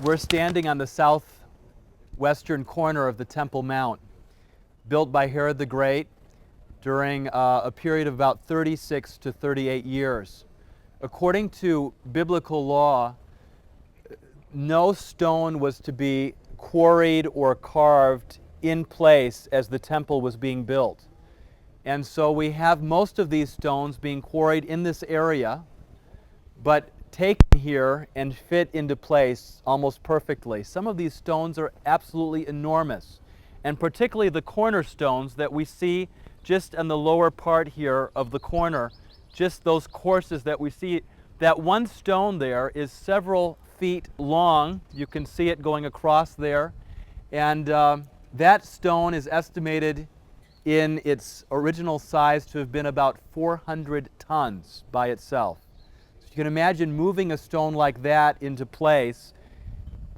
We're standing on the southwestern corner of the Temple Mount, built by Herod the Great during a period of about 36 to 38 years. According to biblical law, no stone was to be quarried or carved in place as the temple was being built. And so we have most of these stones being quarried in this area, but taken here and fit into place almost perfectly. Some of these stones are absolutely enormous, and particularly the cornerstones that we see just on the lower part here of the corner, just those courses that we see. That one stone there is several feet long. You can see it going across there, and that stone is estimated in its original size to have been about 400 tons by itself. You can imagine moving a stone like that into place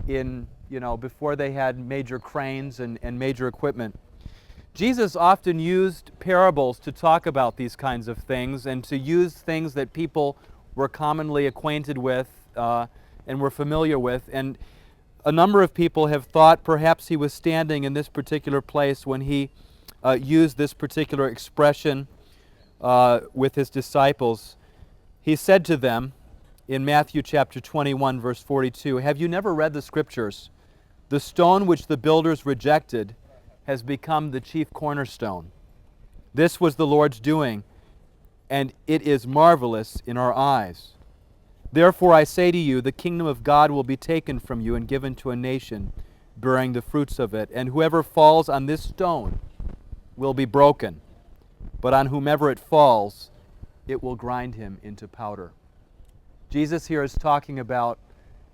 before they had major cranes and major equipment. Jesus often used parables to talk about these kinds of things and to use things that people were commonly acquainted with and were familiar with. And a number of people have thought perhaps he was standing in this particular place when he used this particular expression with his disciples. He said to them in Matthew chapter 21, verse 42, "Have you never read the Scriptures? The stone which the builders rejected has become the chief cornerstone. This was the Lord's doing, and it is marvelous in our eyes. Therefore I say to you, the kingdom of God will be taken from you and given to a nation bearing the fruits of it. And whoever falls on this stone will be broken, but on whomever it falls, it will grind him into powder." Jesus here is talking about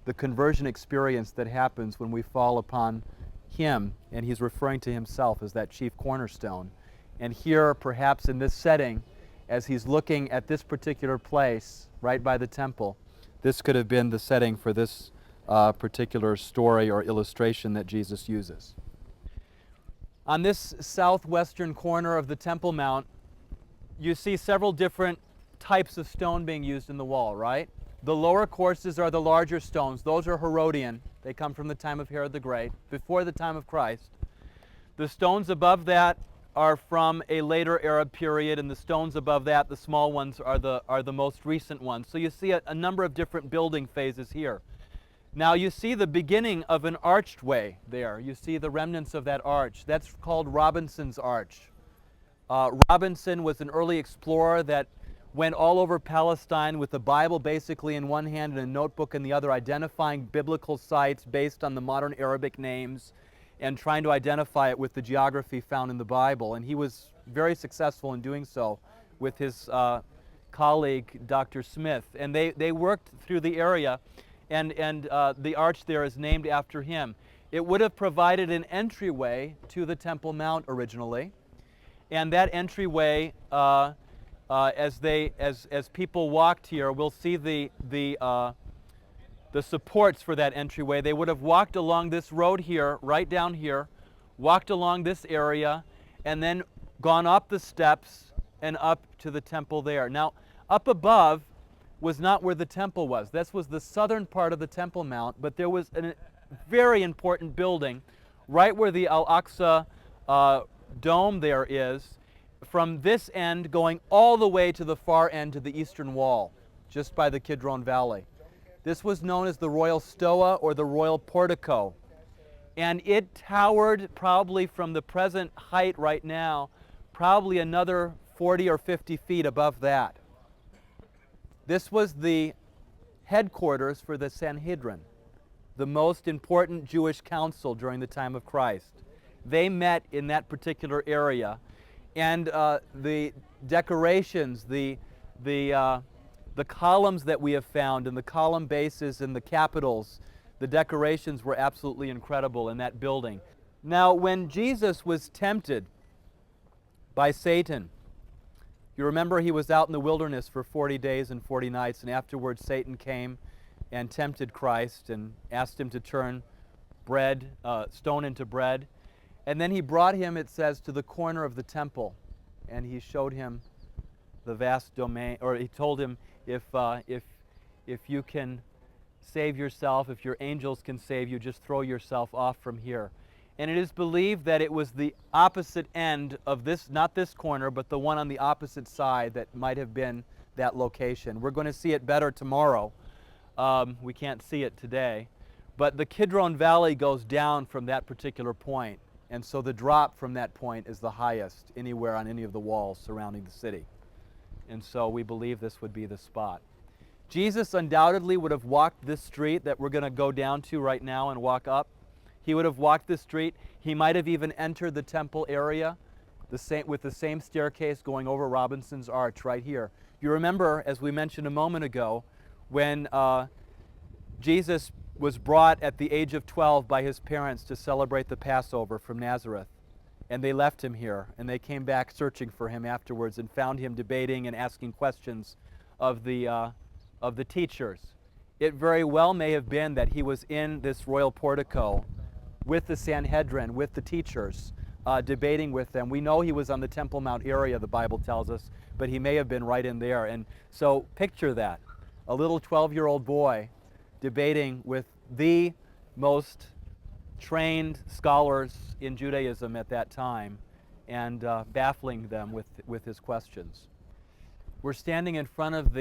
the conversion experience that happens when we fall upon him, and he's referring to himself as that chief cornerstone. And here, perhaps in this setting, as he's looking at this particular place right by the temple, this could have been the setting for this particular story or illustration that Jesus uses. On this southwestern corner of the Temple Mount, you see several different types of stone being used in the wall, right? The lower courses are the larger stones. Those are Herodian. They come from the time of Herod the Great, before the time of Christ. The stones above that are from a later Arab period, and the stones above that, the small ones, are the most recent ones. So you see a number of different building phases here. Now you see the beginning of an archway there. You see the remnants of that arch. That's called Robinson's Arch. Robinson was an early explorer that went all over Palestine with the Bible basically in one hand and a notebook in the other, identifying biblical sites based on the modern Arabic names and trying to identify it with the geography found in the Bible. And he was very successful in doing so with his colleague, Dr. Smith. And they worked through the area, and the arch there is named after him. It would have provided an entryway to the Temple Mount originally, and that entryway, as people walked here, we'll see the supports for that entryway. They would have walked along this road here, right down here, walked along this area, and then gone up the steps and up to the temple there. Now, up above was not where the temple was. This was the southern part of the Temple Mount, but there was a very important building right where the Al-Aqsa dome there is, from this end going all the way to the far end to the eastern wall, just by the Kidron Valley. This was known as the Royal Stoa or the Royal Portico, and it towered probably from the present height right now, probably another 40 or 50 feet above that. This was the headquarters for the Sanhedrin, the most important Jewish council during the time of Christ. They met in that particular area. And the decorations, the columns that we have found, and the column bases and the capitals, the decorations were absolutely incredible in that building. Now, when Jesus was tempted by Satan, you remember he was out in the wilderness for 40 days and 40 nights, and afterwards Satan came and tempted Christ and asked him to turn stone into bread. And then he brought him, it says, to the corner of the temple, and he showed him the vast domain, or he told him, if you can save yourself. If your angels can save you, just throw yourself off from here. And it is believed that it was the opposite end of this, not this corner, but the one on the opposite side that might have been that location. We're going to see it better tomorrow. We can't see it today. But the Kidron Valley goes down from that particular point. And so the drop from that point is the highest anywhere on any of the walls surrounding the city. And so we believe this would be the spot. Jesus undoubtedly would have walked this street that we're going to go down to right now and walk up. He would have walked this street. He might have even entered the temple area with the same staircase going over Robinson's Arch right here. You remember, as we mentioned a moment ago, when Jesus was brought at the age of 12 by his parents to celebrate the Passover from Nazareth. And they left him here, and they came back searching for him afterwards and found him debating and asking questions of the teachers. It very well may have been that he was in this royal portico with the Sanhedrin, with the teachers, debating with them. We know he was on the Temple Mount area, the Bible tells us, but he may have been right in there. And so picture that, a little 12-year-old boy debating with the most trained scholars in Judaism at that time and baffling them with his questions. We're standing in front of the